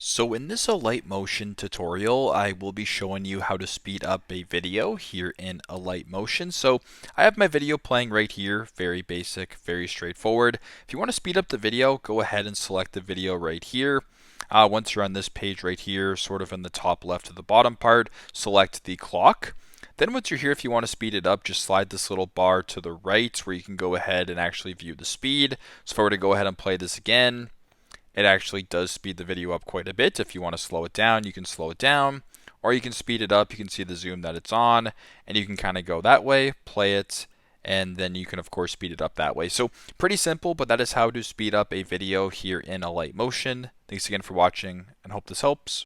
So in this Alight Motion tutorial, I will be showing you how to speed up a video here in Alight Motion. So I have my video playing right here, very basic, very straightforward. If you want to speed up the video, go ahead and select the video right here. Once you're on this page right here, sort of in the top left of the bottom part, select the clock. Then once you're here, if you want to speed it up, just slide this little bar to the right where you can go ahead and actually view the speed. So if I were to go ahead and play this again, it actually does speed the video up quite a bit. If you want to slow it down, you can slow it down, or you can speed it up. You can see the zoom that it's on, and you can kind of go that way, play it, and then you can of course speed it up that way. So pretty simple, but that is how to speed up a video here in Alight Motion. Thanks again for watching, and hope this helps.